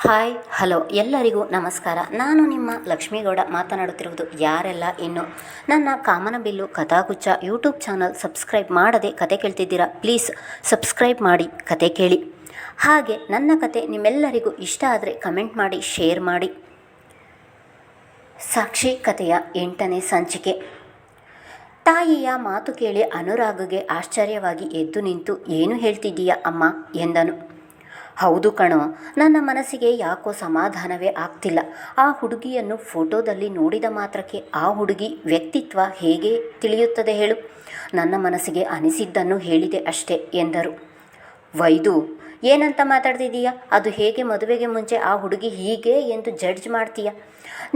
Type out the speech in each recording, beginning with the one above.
Hi hello ಎಲ್ಲರಿಗೂ ನಮಸ್ಕಾರ. ನಾನು ನಿಮ್ಮ ಲಕ್ಷ್ಮೀಗೌಡ ಮಾತನಾಡುತ್ತಿರುವುದು. ಯಾರೆಲ್ಲ ಇನ್ನು ನನ್ನ ಕಾಮನಬಿಲ್ಲು ಕಥಾಗುಚ್ಛ ಯೂಟ್ಯೂಬ್ ಚಾನಲ್ ಸಬ್ಸ್ಕ್ರೈಬ್ ಮಾಡದೆ ಕತೆ ಕೇಳ್ತಿದ್ದೀರಾ, ಪ್ಲೀಸ್ ಸಬ್ಸ್ಕ್ರೈಬ್ ಮಾಡಿ ಕತೆ ಕೇಳಿ. ಹಾಗೆ ನನ್ನ ಕತೆ ನಿಮ್ಮೆಲ್ಲರಿಗೂ ಇಷ್ಟ ಆದರೆ ಕಮೆಂಟ್ ಮಾಡಿ, ಶೇರ್ ಮಾಡಿ. ಸಾಕ್ಷಿ ಕಥೆಯ 8ನೇ ಸಂಚಿಕೆ. ತಾಯಿಯ ಮಾತು ಕೇಳಿ ಅನುರಾಗ್ಗೆ ಆಶ್ಚರ್ಯವಾಗಿ ಎದ್ದು ನಿಂತು, ಏನು ಹೇಳ್ತಿದ್ದೀಯಾ ಅಮ್ಮ ಎಂದನು. ಹೌದು ಕಣೋ, ನನ್ನ ಮನಸ್ಸಿಗೆ ಯಾಕೋ ಸಮಾಧಾನವೇ ಆಗ್ತಿಲ್ಲ. ಆ ಹುಡುಗಿಯನ್ನು ಫೋಟೋದಲ್ಲಿ ನೋಡಿದ ಮಾತ್ರಕ್ಕೆ ಆ ಹುಡುಗಿ ವ್ಯಕ್ತಿತ್ವ ಹೇಗೆ ತಿಳಿಯುತ್ತದೆ ಹೇಳು? ನನ್ನ ಮನಸ್ಸಿಗೆ ಅನಿಸಿದ್ದನ್ನು ಹೇಳಿದೆ ಅಷ್ಟೇ ಎಂದರು. ವೈದು, ಏನಂತ ಮಾತಾಡ್ತಿದ್ದೀಯಾ? ಅದು ಹೇಗೆ ಮದುವೆಗೆ ಮುಂಚೆ ಆ ಹುಡುಗಿ ಹೀಗೆ ಎಂದು ಜಡ್ಜ್ ಮಾಡ್ತೀಯ?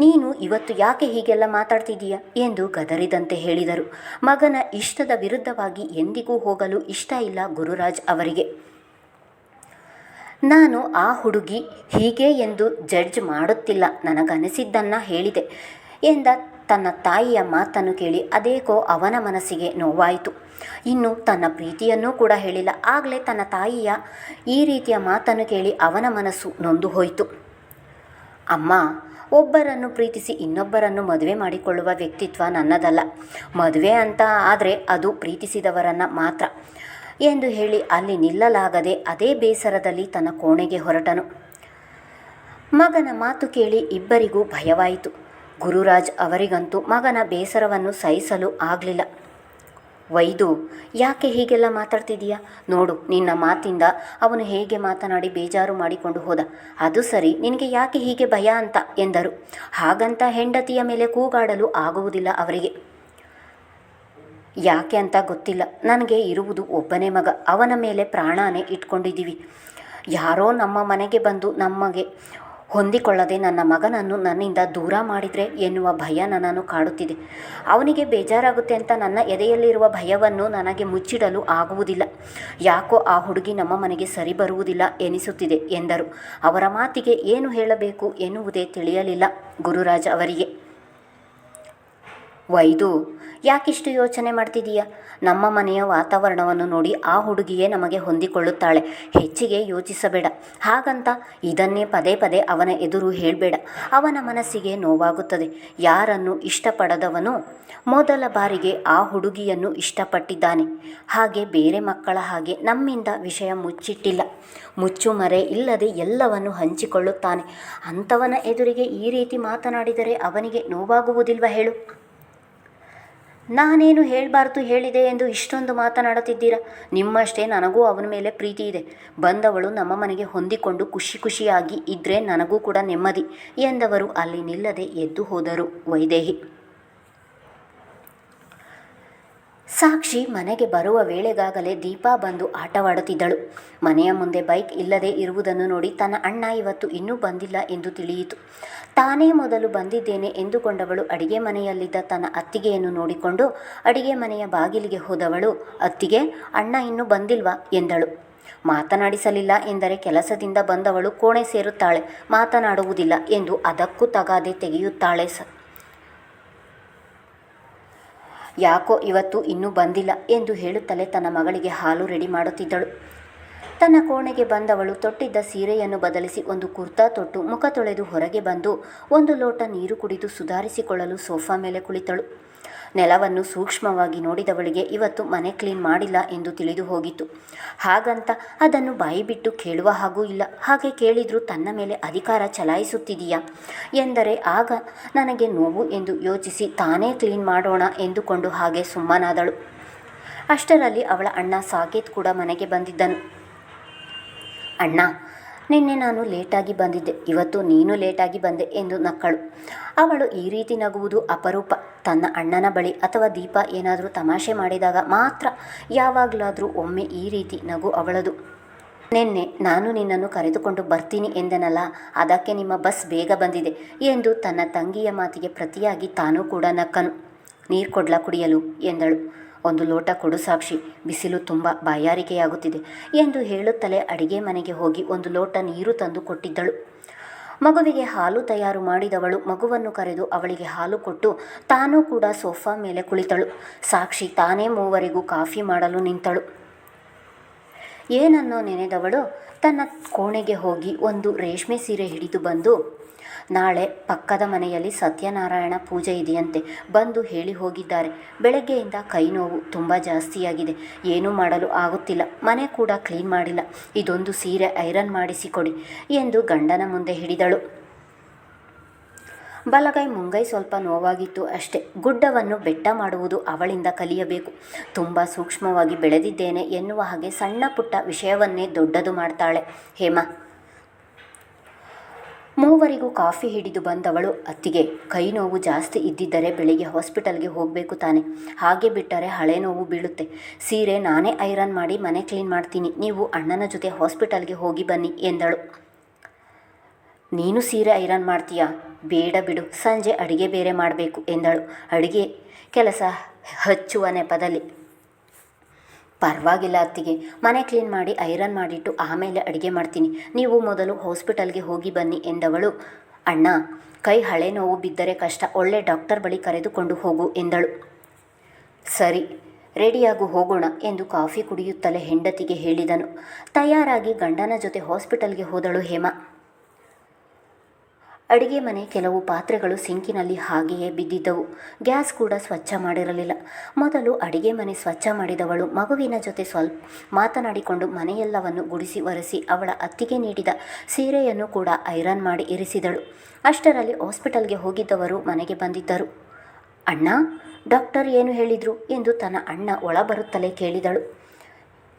ನೀನು ಇವತ್ತು ಯಾಕೆ ಹೀಗೆಲ್ಲ ಮಾತಾಡ್ತಿದ್ದೀಯ ಎಂದು ಗದರಿದಂತೆ ಹೇಳಿದರು. ಮಗನ ಇಷ್ಟದ ವಿರುದ್ಧವಾಗಿ ಎಂದಿಗೂ ಹೋಗಲು ಇಷ್ಟ ಇಲ್ಲ ಗುರುರಾಜ್ ಅವರಿಗೆ. ನಾನು ಆ ಹುಡುಗಿ ಹೀಗೆ ಎಂದು ಜಡ್ಜ್ ಮಾಡುತ್ತಿಲ್ಲ, ನನಗನಿಸಿದ್ದನ್ನು ಹೇಳಿದೆ ಎಂದ ತನ್ನ ತಾಯಿಯ ಮಾತನ್ನು ಕೇಳಿ ಅದೇಕೋ ಅವನ ಮನಸ್ಸಿಗೆ ನೋವಾಯಿತು. ಇನ್ನು ತನ್ನ ಪ್ರೀತಿಯನ್ನೂ ಕೂಡ ಹೇಳಿಲ್ಲ. ಆಗಲೇ ತನ್ನ ತಾಯಿಯ ಈ ರೀತಿಯ ಮಾತನ್ನು ಕೇಳಿ ಅವನ ಮನಸ್ಸು ನೊಂದು ಹೋಯಿತು. ಅಮ್ಮ, ಒಬ್ಬರನ್ನು ಪ್ರೀತಿಸಿ ಇನ್ನೊಬ್ಬರನ್ನು ಮದುವೆ ಮಾಡಿಕೊಳ್ಳುವ ವ್ಯಕ್ತಿತ್ವ ನನ್ನದಲ್ಲ. ಮದುವೆ ಅಂತ ಆದರೆ ಅದು ಪ್ರೀತಿಸಿದವರನ್ನು ಮಾತ್ರ ಎಂದು ಹೇಳಿ ಅಲ್ಲಿ ನಿಲ್ಲಲಾಗದೆ ಅದೇ ಬೇಸರದಲ್ಲಿ ತನ್ನ ಕೋಣೆಗೆ ಹೊರಟನು. ಮಗನ ಮಾತು ಕೇಳಿ ಇಬ್ಬರಿಗೂ ಭಯವಾಯಿತು. ಗುರುರಾಜ್ ಅವರಿಗಂತೂ ಮಗನ ಬೇಸರವನ್ನು ಸಹಿಸಲು ಆಗಲಿಲ್ಲ. ವೈದು, ಯಾಕೆ ಹೀಗೆಲ್ಲ ಮಾತಾಡ್ತಿದ್ದೀಯಾ? ನೋಡು, ನಿನ್ನ ಮಾತಿಂದ ಅವನು ಹೇಗೆ ಮಾತನಾಡಿ ಬೇಜಾರು ಮಾಡಿಕೊಂಡು ಹೋದ. ಅದು ಸರಿ, ನಿನಗೆ ಯಾಕೆ ಹೀಗೆ ಭಯ ಅಂತ ಎಂದರು. ಹಾಗಂತ ಹೆಂಡತಿಯ ಮೇಲೆ ಕೂಗಾಡಲು ಆಗುವುದಿಲ್ಲ ಅವರಿಗೆ. ಯಾಕೆ ಅಂತ ಗೊತ್ತಿಲ್ಲ, ನನಗೆ ಇರುವುದು ಒಬ್ಬನೇ ಮಗ, ಅವನ ಮೇಲೆ ಪ್ರಾಣನೇ ಇಟ್ಕೊಂಡಿದ್ದೀವಿ. ಯಾರೋ ನಮ್ಮ ಮನೆಗೆ ಬಂದು ನಮಗೆ ಹೊಂದಿಕೊಳ್ಳದೆ ನನ್ನ ಮಗನನ್ನು ನನ್ನಿಂದ ದೂರ ಮಾಡಿದರೆ ಎನ್ನುವ ಭಯ ನನ್ನನ್ನು ಕಾಡುತ್ತಿದೆ. ಅವನಿಗೆ ಬೇಜಾರಾಗುತ್ತೆ ಅಂತ ನನ್ನ ಎದೆಯಲ್ಲಿರುವ ಭಯವನ್ನು ನನಗೆ ಮುಚ್ಚಿಡಲು ಆಗುವುದಿಲ್ಲ. ಯಾಕೋ ಆ ಹುಡುಗಿ ನಮ್ಮ ಮನೆಗೆ ಸರಿ ಬರುವುದಿಲ್ಲ ಎನಿಸುತ್ತಿದೆ ಎಂದರು. ಅವರ ಮಾತಿಗೆ ಏನು ಹೇಳಬೇಕು ಎನ್ನುವುದೇ ತಿಳಿಯಲಿಲ್ಲ ಗುರುರಾಜ್ ಅವರಿಗೆ. ವೈದು, ಯಾಕಿಷ್ಟು ಯೋಚನೆ ಮಾಡ್ತಿದ್ದೀಯಾ? ನಮ್ಮ ಮನೆಯ ವಾತಾವರಣವನ್ನು ನೋಡಿ ಆ ಹುಡುಗಿಯೇ ನಮಗೆ ಹೊಂದಿಕೊಳ್ಳುತ್ತಾಳೆ. ಹೆಚ್ಚಿಗೆ ಯೋಚಿಸಬೇಡ. ಹಾಗಂತ ಇದನ್ನೇ ಪದೇ ಪದೇ ಅವನ ಎದುರು ಹೇಳಬೇಡ. ಅವನ ಮನಸ್ಸಿಗೆ ನೋವಾಗುತ್ತದೆ. ಯಾರನ್ನು ಇಷ್ಟಪಡದವನು ಮೊದಲ ಬಾರಿಗೆ ಆ ಹುಡುಗಿಯನ್ನು ಇಷ್ಟಪಟ್ಟಿದ್ದಾನೆ. ಹಾಗೆ ಬೇರೆ ಮಕ್ಕಳ ಹಾಗೆ ನಮ್ಮಿಂದ ವಿಷಯ ಮುಚ್ಚಿಟ್ಟಿಲ್ಲ. ಮುಚ್ಚುಮರೆ ಇಲ್ಲದೆ ಎಲ್ಲವನ್ನು ಹಂಚಿಕೊಳ್ಳುತ್ತಾನೆ. ಅಂಥವನ ಎದುರಿಗೆ ಈ ರೀತಿ ಮಾತನಾಡಿದರೆ ಅವನಿಗೆ ನೋವಾಗುವುದಿಲ್ವ ಹೇಳು? ನಾನೇನು ಹೇಳಬಾರ್ದು ಹೇಳಿದೆ ಎಂದು ಇಷ್ಟೊಂದು ಮಾತನಾಡುತ್ತಿದ್ದೀರಾ? ನಿಮ್ಮಷ್ಟೇ ನನಗೂ ಅವನ ಮೇಲೆ ಪ್ರೀತಿ ಇದೆ. ಬಂದವಳು ನಮ್ಮ ಮನೆಗೆ ಹೊಂದಿಕೊಂಡು ಖುಷಿಯಾಗಿ ಇದ್ದರೆ ನನಗೂ ಕೂಡ ನೆಮ್ಮದಿ ಎಂದವರು ಅಲ್ಲಿ ನಿಲ್ಲದೆ ಎದ್ದು ಹೋದರು. ವೈದೇಹಿ. ಸಾಕ್ಷಿ ಮನೆಗೆ ಬರುವ ವೇಳೆಗಾಗಲೇ ದೀಪಾ ಬಂದು ಆಟವಾಡುತ್ತಿದ್ದಳು. ಮನೆಯ ಮುಂದೆ ಬೈಕ್ ಇಲ್ಲದೆ ಇರುವುದನ್ನು ನೋಡಿ ತನ್ನ ಅಣ್ಣ ಇವತ್ತು ಇನ್ನೂ ಬಂದಿಲ್ಲ ಎಂದು ತಿಳಿಯಿತು. ತಾನೇ ಮೊದಲು ಬಂದಿದ್ದೇನೆ ಎಂದುಕೊಂಡವಳು ಅಡಿಗೆ ಮನೆಯಲ್ಲಿದ್ದ ತನ್ನ ಅತ್ತಿಗೆಯನ್ನು ನೋಡಿಕೊಂಡು ಅಡಿಗೆ ಮನೆಯ ಬಾಗಿಲಿಗೆ ಹೋದವಳು, ಅತ್ತಿಗೆ, ಅಣ್ಣ ಇನ್ನೂ ಬಂದಿಲ್ವಾ ಎಂದಳು. ಮಾತನಾಡಿಸಲಿಲ್ಲ ಎಂದರೆ ಕೆಲಸದಿಂದ ಬಂದವಳು ಕೋಣೆ ಸೇರುತ್ತಾಳೆ, ಮಾತನಾಡುವುದಿಲ್ಲ ಎಂದು ಅದಕ್ಕೂ ತಗಾದೆ ತೆಗೆಯುತ್ತಾಳೆ. ಯಾಕೋ ಇವತ್ತು ಇನ್ನೂ ಬಂದಿಲ್ಲ ಎಂದು ಹೇಳುತ್ತಲೇ ತನ್ನ ಮಗಳಿಗೆ ಹಾಲು ರೆಡಿ ಮಾಡುತ್ತಿದ್ದಳು. ತನ್ನ ಕೋಣೆಗೆ ಬಂದವಳು ತೊಟ್ಟಿದ್ದ ಸೀರೆಯನ್ನು ಬದಲಿಸಿ ಒಂದು ಕುರ್ತಾ ತೊಟ್ಟು ಮುಖ ತೊಳೆದು ಹೊರಗೆ ಬಂದು ಒಂದು ಲೋಟ ನೀರು ಕುಡಿದು ಸುಧಾರಿಸಿಕೊಳ್ಳಲು ಸೋಫಾ ಮೇಲೆ ಕುಳಿತಳು. ನೆಲವನ್ನು ಸೂಕ್ಷ್ಮವಾಗಿ ನೋಡಿದವಳಿಗೆ ಇವತ್ತು ಮನೆ ಕ್ಲೀನ್ ಮಾಡಿಲ್ಲ ಎಂದು ತಿಳಿದು ಹೋಗಿತ್ತು. ಹಾಗಂತ ಅದನ್ನು ಬಾಯಿ ಬಿಟ್ಟು ಕೇಳುವ ಹಾಗೂ ಇಲ್ಲ. ಹಾಗೆ ಕೇಳಿದರೂ ತನ್ನ ಮೇಲೆ ಅಧಿಕಾರ ಚಲಾಯಿಸುತ್ತಿದೆಯಾ ಎಂದರೆ ಆಗ ನನಗೆ ನೋವು ಎಂದು ಯೋಚಿಸಿ ತಾನೇ ಕ್ಲೀನ್ ಮಾಡೋಣ ಎಂದುಕೊಂಡು ಹಾಗೆ ಸುಮ್ಮನಾದಳು. ಅಷ್ಟರಲ್ಲಿ ಅವಳ ಅಣ್ಣ ಸಾಕೇತ್ ಕೂಡ ಮನೆಗೆ ಬಂದಿದ್ದನು. ಅಣ್ಣ, ನಿನ್ನೆ ನಾನು ಲೇಟಾಗಿ ಬಂದಿದ್ದೆ, ಇವತ್ತು ನೀನು ಲೇಟಾಗಿ ಬಂದೆ ಎಂದು ನಕ್ಕಳು. ಅವಳು ಈ ರೀತಿ ನಗುವುದು ಅಪರೂಪ. ತನ್ನ ಅಣ್ಣನ ಬಳಿ ಅಥವಾ ದೀಪ ಏನಾದರೂ ತಮಾಷೆ ಮಾಡಿದಾಗ ಮಾತ್ರ ಯಾವಾಗಲಾದರೂ ಒಮ್ಮೆ ಈ ರೀತಿ ನಗು ಅವಳದು. ನಿನ್ನೆ ನಾನು ನಿನ್ನನ್ನು ಕರೆದುಕೊಂಡು ಬರ್ತೀನಿ ಎಂದನಲ್ಲ, ಅದಕ್ಕೆ ನಿಮ್ಮ ಬಸ್ ಬೇಗ ಬಂದಿದೆ ಎಂದು ತನ್ನ ತಂಗಿಯ ಮಾತಿಗೆ ಪ್ರತಿಯಾಗಿ ತಾನೂ ಕೂಡ ನಕ್ಕನು. ನೀರು ಕೊಡ್ಲಾ ಕುಡಿಯಲು ಎಂದಳು. ಒಂದು ಲೋಟ ಕೊಡು ಸಾಕ್ಷಿ, ಬಿಸಿಲು ತುಂಬ ಬಾಯಾರಿಕೆಯಾಗುತ್ತಿದೆ ಎಂದು ಹೇಳುತ್ತಲೇ ಅಡಿಗೆ ಮನೆಗೆ ಹೋಗಿ ಒಂದು ಲೋಟ ನೀರು ತಂದು ಕೊಟ್ಟಿದ್ದಳು. ಮಗುವಿಗೆ ಹಾಲು ತಯಾರು ಮಾಡಿದವಳು ಮಗುವನ್ನು ಕರೆದು ಅವಳಿಗೆ ಹಾಲು ಕೊಟ್ಟು ತಾನೂ ಕೂಡ ಸೋಫಾ ಮೇಲೆ ಕುಳಿತಳು. ಸಾಕ್ಷಿ ತಾನೇ ಮೂವರಿಗೂ ಕಾಫಿ ಮಾಡಲು ನಿಂತಳು. ಏನನ್ನೋ ನೆನೆದವಳು ತನ್ನ ಕೋಣೆಗೆ ಹೋಗಿ ಒಂದು ರೇಷ್ಮೆ ಸೀರೆ ಹಿಡಿದು ಬಂದು, ನಾಳೆ ಪಕ್ಕದ ಮನೆಯಲ್ಲಿ ಸತ್ಯನಾರಾಯಣ ಪೂಜೆ ಇದೆಯಂತೆ, ಬಂದು ಹೇಳಿ ಹೋಗಿದ್ದಾರೆ. ಬೆಳಗ್ಗೆಯಿಂದ ಕೈ ನೋವು ತುಂಬ ಜಾಸ್ತಿಯಾಗಿದೆ, ಏನೂ ಮಾಡಲು ಆಗುತ್ತಿಲ್ಲ, ಮನೆ ಕೂಡ ಕ್ಲೀನ್ ಮಾಡಿಲ್ಲ, ಇದೊಂದು ಸೀರೆ ಐರನ್ ಮಾಡಿಸಿಕೊಡಿ ಎಂದು ಗಂಡನ ಮುಂದೆ ಹಿಡಿದಳು. ಬಲಗೈ ಮುಂಗೈ ಸ್ವಲ್ಪ ನೋವಾಗಿತ್ತು ಅಷ್ಟೆ. ಗುಡ್ಡವನ್ನು ಬೆಟ್ಟ ಮಾಡುವುದು ಅವಳಿಂದ ಕಲಿಯಬೇಕು. ತುಂಬ ಸೂಕ್ಷ್ಮವಾಗಿ ಬೆಳೆದಿದ್ದೇನೆ ಎನ್ನುವ ಹಾಗೆ ಸಣ್ಣ ಪುಟ್ಟ ವಿಷಯವನ್ನೇ ದೊಡ್ಡದು ಮಾಡ್ತಾಳೆ ಹೇಮಾ. ಮೂವರಿಗೂ ಕಾಫಿ ಹಿಡಿದು ಬಂದವಳು, ಅತ್ತಿಗೆ, ಕೈ ನೋವು ಜಾಸ್ತಿ ಇದ್ದಿದ್ದರೆ ಬೆಳಿಗ್ಗೆ ಹಾಸ್ಪಿಟಲ್ಗೆ ಹೋಗಬೇಕು ತಾನೆ, ಹಾಗೆ ಬಿಟ್ಟರೆ ಹಳೆ ನೋವು ಬೀಳುತ್ತೆ. ಸೀರೆ ನಾನೇ ಐರನ್ ಮಾಡಿ ಮನೆ ಕ್ಲೀನ್ ಮಾಡ್ತೀನಿ, ನೀವು ಅಣ್ಣನ ಜೊತೆ ಹಾಸ್ಪಿಟಲ್ಗೆ ಹೋಗಿ ಬನ್ನಿ ಎಂದಳು. ನೀನು ಸೀರೆ ಐರನ್ ಮಾಡ್ತೀಯಾ? ಬೇಡ ಬಿಡು, ಸಂಜೆ ಅಡುಗೆ ಬೇರೆ ಮಾಡಬೇಕು ಎಂದಳು. ಅಡುಗೆ ಕೆಲಸ ಹಚ್ಚುವ ನೆಪದಲ್ಲಿ. ಪರವಾಗಿಲ್ಲ ಅತ್ತಿಗೆ, ಮನೆ ಕ್ಲೀನ್ ಮಾಡಿ ಐರನ್ ಮಾಡಿಟ್ಟು ಆಮೇಲೆ ಅಡುಗೆ ಮಾಡ್ತೀನಿ, ನೀವು ಮೊದಲು ಹಾಸ್ಪಿಟಲ್ಗೆ ಹೋಗಿ ಬನ್ನಿ ಎಂದವಳು. ಅಣ್ಣ, ಕೈ ಹಳೆ ನೋವು ಬಿದ್ದರೆ ಕಷ್ಟ, ಒಳ್ಳೆ ಡಾಕ್ಟರ್ ಬಳಿ ಕರೆದುಕೊಂಡು ಹೋಗು ಎಂದಳು. ಸರಿ, ರೆಡಿಯಾಗು ಹೋಗೋಣ ಎಂದು ಕಾಫಿ ಕುಡಿಯುತ್ತಲೇ ಹೆಂಡತಿಗೆ ಹೇಳಿದನು. ತಯಾರಾಗಿ ಗಂಡನ ಜೊತೆ ಹಾಸ್ಪಿಟಲ್ಗೆ ಹೋದಳು ಹೇಮಾ. ಅಡಿಗೆ ಮನೆ ಕೆಲವು ಪಾತ್ರೆಗಳು ಸಿಂಕಿನಲ್ಲಿ ಹಾಗೆಯೇ ಬಿದ್ದಿದ್ದವು. ಗ್ಯಾಸ್ ಕೂಡ ಸ್ವಚ್ಛ ಮಾಡಿರಲಿಲ್ಲ. ಮೊದಲು ಅಡಿಗೆ ಮನೆ ಸ್ವಚ್ಛ ಮಾಡಿದವಳು ಮಗುವಿನ ಜೊತೆ ಸ್ವಲ್ಪ ಮಾತನಾಡಿಕೊಂಡು ಮನೆಯೆಲ್ಲವನ್ನು ಗುಡಿಸಿ ಒರೆಸಿ ಅವಳ ಅತ್ತಿಗೆ ನೀಡಿದ ಸೀರೆಯನ್ನು ಕೂಡ ಐರನ್ ಮಾಡಿ ಇರಿಸಿದಳು. ಅಷ್ಟರಲ್ಲಿ ಹಾಸ್ಪಿಟಲ್ಗೆ ಹೋಗಿದ್ದವರು ಮನೆಗೆ ಬಂದಿದ್ದರು. ಅಣ್ಣ, ಡಾಕ್ಟರ್ ಏನು ಹೇಳಿದರು ಎಂದು ತನ್ನ ಅಣ್ಣ ಒಳ ಬರುತ್ತಲೇ ಕೇಳಿದಳು.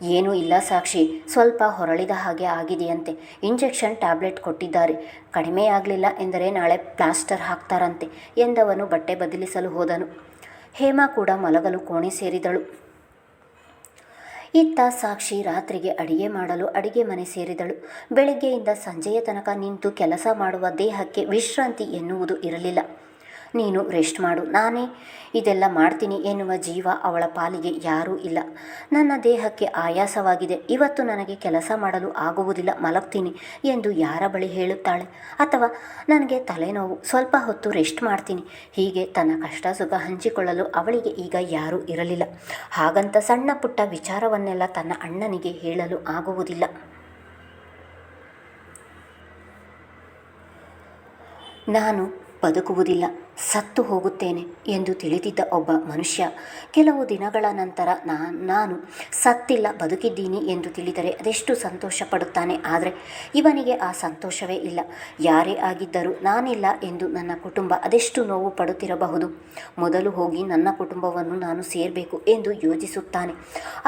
ಏನೂ ಇಲ್ಲ ಸಾಕ್ಷಿ, ಸ್ವಲ್ಪ ಹೊರಳಿದ ಹಾಗೆ ಆಗಿದೆಯಂತೆ, ಇಂಜೆಕ್ಷನ್ ಟ್ಯಾಬ್ಲೆಟ್ ಕೊಟ್ಟಿದ್ದಾರೆ, ಕಡಿಮೆಯಾಗಲಿಲ್ಲ ಎಂದರೆ ನಾಳೆ ಪ್ಲಾಸ್ಟರ್ ಹಾಕ್ತಾರಂತೆ ಎಂದವನು ಬಟ್ಟೆ ಬದಲಿಸಲು ಹೋದನು. ಹೇಮಾ ಕೂಡ ಮಲಗಲು ಕೋಣೆ ಸೇರಿದಳು. ಇತ್ತ ಸಾಕ್ಷಿ ರಾತ್ರಿಗೆ ಅಡಿಗೆ ಮಾಡಲು ಅಡಿಗೆ ಮನೆ ಸೇರಿದಳು. ಬೆಳಗ್ಗೆಯಿಂದ ಸಂಜೆಯ ತನಕ ನಿಂತು ಕೆಲಸ ಮಾಡುವ ದೇಹಕ್ಕೆ ವಿಶ್ರಾಂತಿ ಎನ್ನುವುದು ಇರಲಿಲ್ಲ. ನೀನು ರೆಸ್ಟ್ ಮಾಡು, ನಾನೇ ಇದೆಲ್ಲ ಮಾಡ್ತೀನಿ ಎನ್ನುವ ಜೀವ ಅವಳ ಪಾಲಿಗೆ ಯಾರೂ ಇಲ್ಲ. ನನ್ನ ದೇಹಕ್ಕೆ ಆಯಾಸವಾಗಿದೆ, ಇವತ್ತು ನನಗೆ ಕೆಲಸ ಮಾಡಲು ಆಗುವುದಿಲ್ಲ, ಮಲಗ್ತೀನಿ ಎಂದು ಯಾರ ಬಳಿ ಹೇಳುತ್ತಾಳೆ? ಅಥವಾ ನನಗೆ ತಲೆನೋವು, ಸ್ವಲ್ಪ ಹೊತ್ತು ರೆಸ್ಟ್ ಮಾಡ್ತೀನಿ, ಹೀಗೆ ತನ್ನ ಕಷ್ಟ ಸುಖ ಹಂಚಿಕೊಳ್ಳಲು ಅವಳಿಗೆ ಈಗ ಯಾರೂ ಇರಲಿಲ್ಲ. ಹಾಗಂತ ಸಣ್ಣ ಪುಟ್ಟ ವಿಚಾರವನ್ನೆಲ್ಲ ತನ್ನ ಅಣ್ಣನಿಗೆ ಹೇಳಲು ಆಗುವುದಿಲ್ಲ. ನಾನು ಬದುಕುವುದಿಲ್ಲ, ಸತ್ತು ಹೋಗುತ್ತೇನೆ ಎಂದು ತಿಳಿದಿದ್ದ ಒಬ್ಬ ಮನುಷ್ಯ ಕೆಲವು ದಿನಗಳ ನಂತರ ನಾನು ಸತ್ತಿಲ್ಲ, ಬದುಕಿದ್ದೀನಿ ಎಂದು ತಿಳಿದರೆ ಅದೆಷ್ಟು ಸಂತೋಷ ಪಡುತ್ತಾನೆ. ಆದರೆ ಇವನಿಗೆ ಆ ಸಂತೋಷವೇ ಇಲ್ಲ. ಯಾರೇ ಆಗಿದ್ದರೂ ನಾನಿಲ್ಲ ಎಂದು ನನ್ನ ಕುಟುಂಬ ಅದೆಷ್ಟು ನೋವು ಪಡುತ್ತಿರಬಹುದು. ಮೊದಲು ಹೋಗಿ ನನ್ನ ಕುಟುಂಬವನ್ನು ನಾನು ಸೇರಬೇಕು ಎಂದು ಯೋಚಿಸುತ್ತಾನೆ.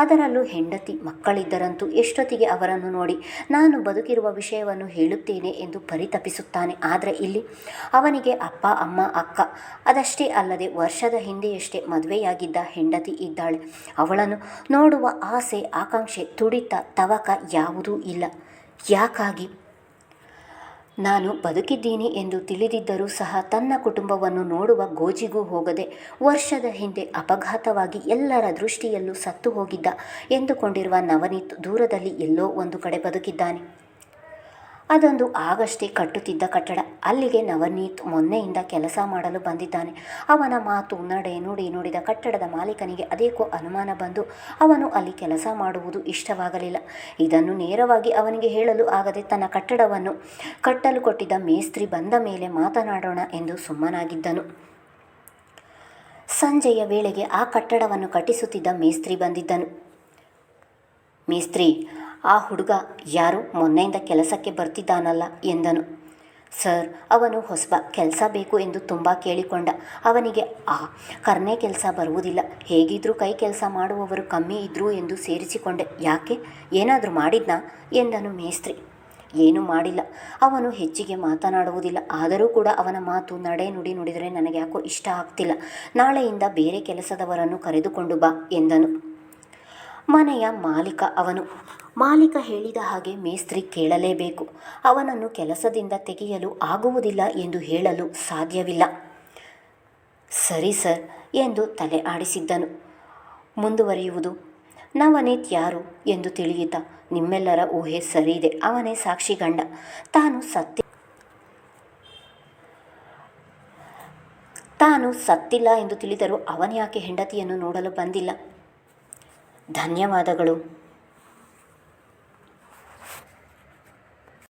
ಅದರಲ್ಲೂ ಹೆಂಡತಿ ಮಕ್ಕಳಿದ್ದರಂತೂ ಎಷ್ಟೊತ್ತಿಗೆ ಅವರನ್ನು ನೋಡಿ ನಾನು ಬದುಕಿರುವ ವಿಷಯವನ್ನು ಹೇಳುತ್ತೇನೆ ಎಂದು ಪರಿತಪಿಸುತ್ತಾನೆ. ಆದರೆ ಇಲ್ಲಿ ಅವನಿಗೆ ಅಪ್ಪ, ಅಮ್ಮ, ಅಕ್ಕ, ಅದಷ್ಟೇ ಅಲ್ಲದೆ ವರ್ಷದ ಹಿಂದೆಯಷ್ಟೇ ಮದುವೆಯಾಗಿದ್ದ ಹೆಂಡತಿ ಇದ್ದಾಳೆ. ಅವಳನ್ನು ನೋಡುವ ಆಸೆ, ಆಕಾಂಕ್ಷೆ, ತುಡಿತ, ತವಕ ಯಾವುದೂ ಇಲ್ಲ. ಯಾಕಾಗಿ? ನಾನು ಬದುಕಿದ್ದೀನಿ ಎಂದು ತಿಳಿದಿದ್ದರೂ ಸಹ ತನ್ನ ಕುಟುಂಬವನ್ನು ನೋಡುವ ಗೋಜಿಗೂ ಹೋಗದೆ ವರ್ಷದ ಹಿಂದೆ ಅಪಘಾತವಾಗಿ ಎಲ್ಲರ ದೃಷ್ಟಿಯಲ್ಲೂ ಸತ್ತು ಹೋಗಿದ್ದ ಎಂದುಕೊಂಡಿರುವ ನವನೀತ್ ದೂರದಲ್ಲಿ ಎಲ್ಲೋ ಒಂದು ಕಡೆ ಬದುಕಿದ್ದಾನೆ. ಅದೊಂದು ಆಗಷ್ಟೇ ಕಟ್ಟುತ್ತಿದ್ದ ಕಟ್ಟಡ. ಅಲ್ಲಿಗೆ ನವನೀತ್ ಮೊನ್ನೆಯಿಂದ ಕೆಲಸ ಮಾಡಲು ಬಂದಿದ್ದಾನೆ. ಅವನ ಮಾತು, ನಡೆ, ನುಡಿ ನೋಡಿದ ಕಟ್ಟಡದ ಮಾಲೀಕನಿಗೆ ಅದೇಕೋ ಅನುಮಾನ ಬಂದು ಅವನು ಅಲ್ಲಿ ಕೆಲಸ ಮಾಡುವುದು ಇಷ್ಟವಾಗಲಿಲ್ಲ. ಇದನ್ನು ನೇರವಾಗಿ ಅವನಿಗೆ ಹೇಳಲು ಆಗದೆ ತನ್ನ ಕಟ್ಟಡವನ್ನು ಕಟ್ಟಲು ಕೊಟ್ಟಿದ್ದ ಮೇಸ್ತ್ರಿ ಬಂದ ಮೇಲೆ ಮಾತನಾಡೋಣ ಎಂದು ಸುಮ್ಮನಾಗಿದ್ದನು. ಸಂಜೆಯ ವೇಳೆಗೆ ಆ ಕಟ್ಟಡವನ್ನು ಕಟ್ಟಿಸುತ್ತಿದ್ದ ಮೇಸ್ತ್ರಿ ಬಂದಿದ್ದನು. ಮೇಸ್ತ್ರಿ, ಆ ಹುಡುಗ ಯಾರು ಮೊನ್ನೆಯಿಂದ ಕೆಲಸಕ್ಕೆ ಬರ್ತಿದ್ದಾನಲ್ಲ ಎಂದನು. ಸರ್, ಅವನು ಹೊಸಬ, ಕೆಲಸ ಬೇಕು ಎಂದು ತುಂಬ ಕೇಳಿಕೊಂಡ. ಅವನಿಗೆ ಆ ಕರ್ನೆ ಕೆಲಸ ಬರುವುದಿಲ್ಲ, ಹೇಗಿದ್ರೂ ಕೈ ಕೆಲಸ ಮಾಡುವವರು ಕಮ್ಮಿ ಇದ್ದರು ಎಂದು ಸೇರಿಸಿಕೊಂಡೆ. ಯಾಕೆ, ಏನಾದರೂ ಮಾಡಿದ್ನಾ ಎಂದನು ಮೇಸ್ತ್ರಿ. ಏನೂ ಮಾಡಿಲ್ಲ, ಅವನು ಹೆಚ್ಚಿಗೆ ಮಾತನಾಡುವುದಿಲ್ಲ. ಆದರೂ ಕೂಡ ಅವನ ಮಾತು, ನಡೆ, ನುಡಿ ನೋಡಿದರೆ ನನಗೆ ಯಾಕೋ ಇಷ್ಟ ಆಗ್ತಿಲ್ಲ. ನಾಳೆಯಿಂದ ಬೇರೆ ಕೆಲಸದವರನ್ನು ಕರೆದುಕೊಂಡು ಬಾ ಎಂದನು. ಮನೆಯ ಮಾಲೀಕ ಅವನು. ಮಾಲೀಕ ಹೇಳಿದ ಹಾಗೆ ಮೇಸ್ತ್ರಿ ಕೇಳಲೇಬೇಕು. ಅವನನ್ನು ಕೆಲಸದಿಂದ ತೆಗೆಯಲು ಆಗುವುದಿಲ್ಲ ಎಂದು ಹೇಳಲು ಸಾಧ್ಯವಿಲ್ಲ. ಸರಿ ಸರ್ ಎಂದು ತಲೆ ಆಡಿಸಿದ್ದನು. ಮುಂದುವರಿಯುವುದು. ನವನೀತ್ ಯಾರು ಎಂದು ತಿಳಿಯಿತ. ನಿಮ್ಮೆಲ್ಲರ ಊಹೆ ಸರಿಯಿದೆ, ಅವನೇ ಸಾಕ್ಷಿ ಗಂಡ. ತಾನು ಸತ್ತಿಲ್ಲ ಎಂದು ತಿಳಿದರೂ ಅವನ್ಯಾಕೆ ಹೆಂಡತಿಯನ್ನು ನೋಡಲು ಬಂದಿಲ್ಲ? ಧನ್ಯವಾದಗಳು.